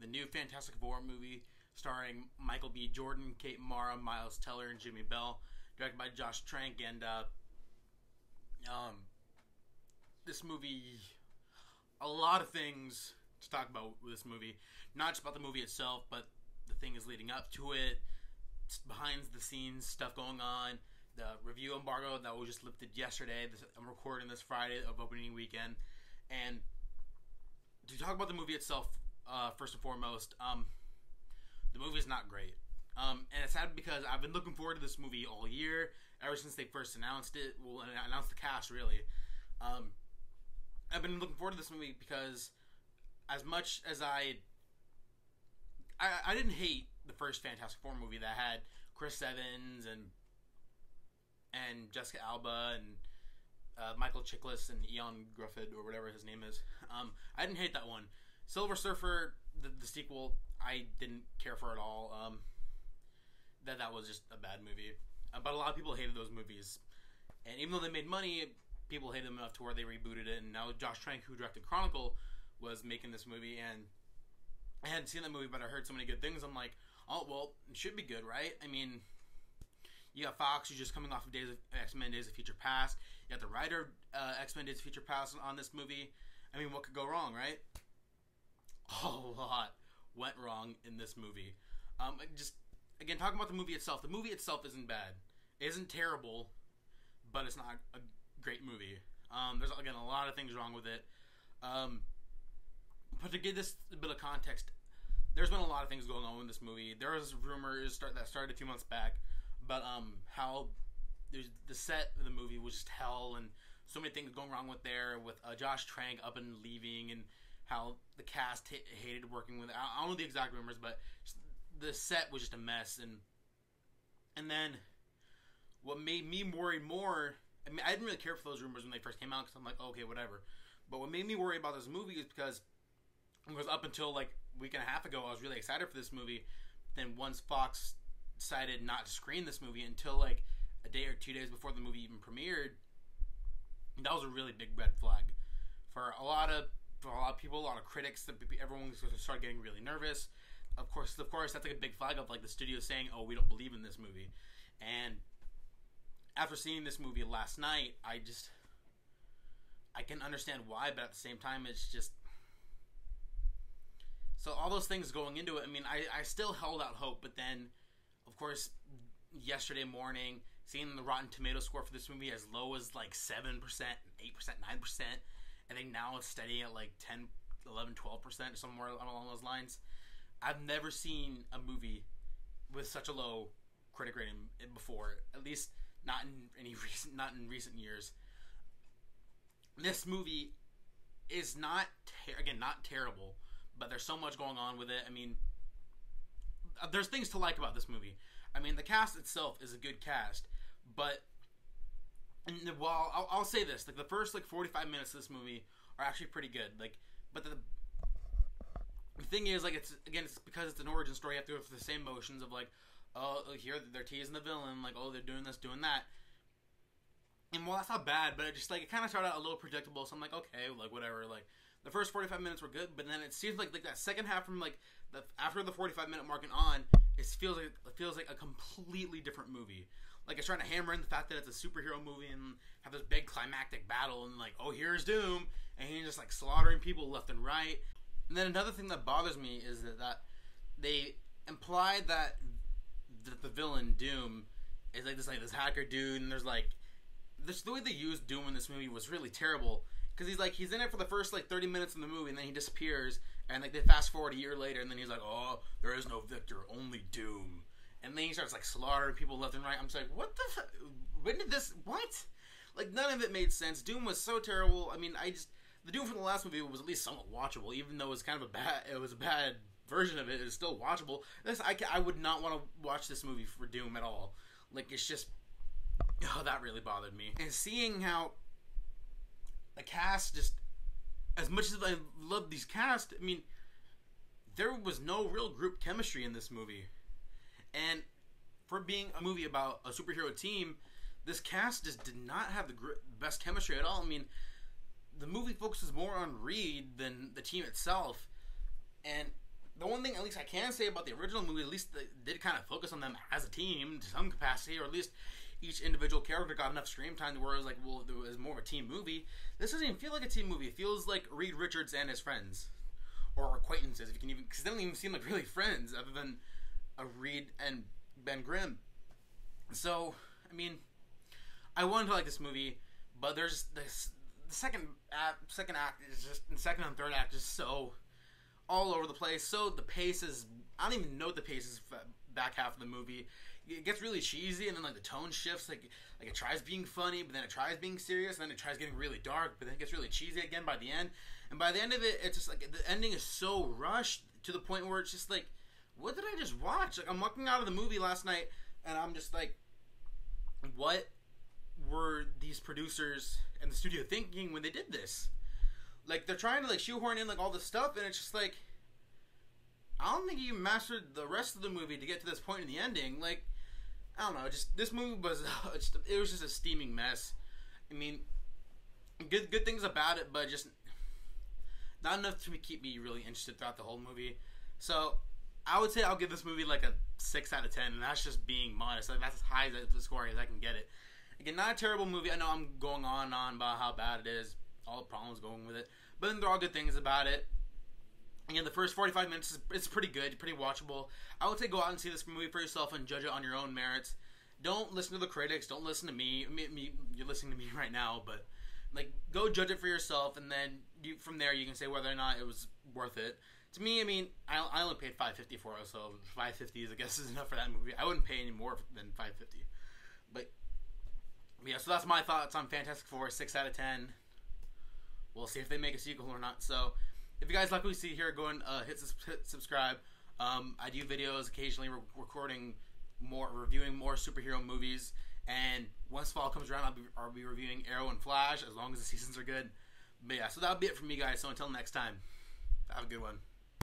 the new Fantastic Four movie starring Michael B. Jordan, Kate Mara, Miles Teller, and Jimmy Bell, directed by Josh Trank. And this movie, a lot of things to talk about with this movie. Not just about the movie itself, but the things leading up to it, behind the scenes stuff going on, the review embargo that was just lifted yesterday. I'm recording this Friday of opening weekend. And to talk about the movie itself, first and foremost, the movie is not great. And it's sad because I've been looking forward to this movie all year, ever since they first announced it. Well, announced the cast, really. I've been looking forward to this movie because as much as I didn't hate the first Fantastic Four movie that had Chris Evans and Jessica Alba and Michael Chiklis and Ian Grufford, or whatever his name is. I didn't hate that one. Silver Surfer, the sequel, I didn't care for at all. That was just a bad movie. But a lot of people hated those movies. And even though they made money, people hated them enough to where they rebooted it. And now Josh Trank, who directed Chronicle, was making this movie. And I hadn't seen that movie, but I heard so many good things. I'm like, oh, well, it should be good, right? I mean, you got Fox, who's just coming off of X-Men Days of Future Past. You got the writer X-Men Days of Future Past on this movie. I mean, what could go wrong, right? A lot went wrong in this movie. Again, talking about the movie itself. The movie itself isn't bad. It isn't terrible, but it's not a great movie. There's, again, a lot of things wrong with it. But to give this a bit of context, there's been a lot of things going on in this movie. There was rumors that started a few months back about how the set of the movie was just hell, and so many things going wrong with Josh Trank up and leaving, and how the cast hated working with it. I don't know the exact rumors, but the set was just a mess. And then what made me worry more, I mean, I didn't really care for those rumors when they first came out, because I'm like, okay, whatever. But what made me worry about this movie is because it was up until like a week and a half ago, I was really excited for this movie. Then once Fox decided not to screen this movie until like a day or 2 days before the movie even premiered, that was a really big red flag for a lot of people, a lot of critics. Everyone started getting really nervous. Of course, that's like a big flag of like the studio saying, "Oh, we don't believe in this movie." And after seeing this movie last night, I can understand why, but at the same time, it's just so all those things going into it. I mean, I still held out hope, but then, of course, yesterday morning, seeing the Rotten Tomato score for this movie as low as like 7%, 8%, 9%, I think now it's steady at like 10, 11, 12%, or somewhere along those lines. I've never seen a movie with such a low critic rating before, at least not in recent years. This movie is not terrible, but there's so much going on with it. I mean, there's things to like about this movie. I mean, the cast itself is a good cast, but while I'll say this, like the first like 45 minutes of this movie are actually pretty good. Like, but the thing is, like, it's because it's an origin story. You have to go through the same motions of like, oh, here they're teasing the villain, like, oh, they're doing this, doing that. And while that's not bad, but it kind of started out a little predictable. So I'm like, okay, like whatever. Like the first 45 minutes were good, but then it seems like that second half from like after the 45-minute mark and on, it feels like a completely different movie. Like it's trying to hammer in the fact that it's a superhero movie and have this big climactic battle and like, oh, here's Doom, and he's just like slaughtering people left and right. And then another thing that bothers me is that they implied that the villain Doom is like this hacker dude, and there's like the way they used Doom in this movie was really terrible, because he's in it for the first like 30 minutes in the movie, and then he disappears, and like they fast forward a year later, and then he's like, oh, there is no victor, only Doom, and then he starts like slaughtering people left and right. I'm just like, what the when did this, what? Like none of it made sense. Doom was so terrible. I mean, the Doom from the last movie was at least somewhat watchable, even though it was kind of a bad version of it. It was still watchable. I would not want to watch this movie for Doom at all. Like, it's just, oh, that really bothered me. And seeing how the cast just, as much as I love these cast, I mean, there was no real group chemistry in this movie. And for being a movie about a superhero team, this cast just did not have the best chemistry at all. I mean, the movie focuses more on Reed than the team itself. And the one least I can say about the original movie, at least they did kind of focus on them as a team to some capacity, or at least each individual character got enough screen time to where it was like, well, there was more of a team movie. This doesn't even feel like a team movie. It feels like Reed Richards and his friends, or acquaintances, if you can even, because they don't even seem like really friends, other than Reed and Ben Grimm. So, I mean, I wanted to like this movie, but there's this, the second act is just, the second and third act is so all over the place. So the pace is, I don't even know what the pace is back half of the movie. It gets really cheesy, and then like the tone shifts. Like it tries being funny, but then it tries being serious, and then it tries getting really dark, but then it gets really cheesy again by the end. And by the end of it, it's just like the ending is so rushed to the point where it's just like, what did I just watch? Like I'm walking out of the movie last night, and I'm just like, what were these producers and the studio thinking when they did this? Like they're trying to like shoehorn in like all this stuff, and it's just like, I don't think you mastered the rest of the movie to get to this point in the ending. Like, I don't know, just this movie was it was just a steaming mess. I mean, good things about it, but just not enough to keep me really interested throughout the whole movie. So I would say I'll give this movie like a 6 out of 10, and that's just being modest. Like, that's as high as the score as I can get it. Again, not a terrible movie. I know I'm going on and on about how bad it is, all the problems going with it, but then there are all good things about it. Again, the first 45 minutes it's pretty good, pretty watchable. I would say go out and see this movie for yourself and judge it on your own merits. Don't listen to the critics. Don't listen to me. You're listening to me right now, but like, go judge it for yourself, and then from there you can say whether or not it was worth it. To me, I mean, I only paid $5.50 for it, so $5.50 I guess is enough for that movie. I wouldn't pay any more than $5.50. But yeah, so that's my thoughts on Fantastic Four. 6 out of 10. We'll see if they make a sequel or not. So if you guys like what we see here, go and hit subscribe. I do videos occasionally, reviewing more superhero movies. And once fall comes around, I'll be reviewing Arrow and Flash, as long as the seasons are good. But yeah, so that'll be it from me, guys. So until next time, have a good one.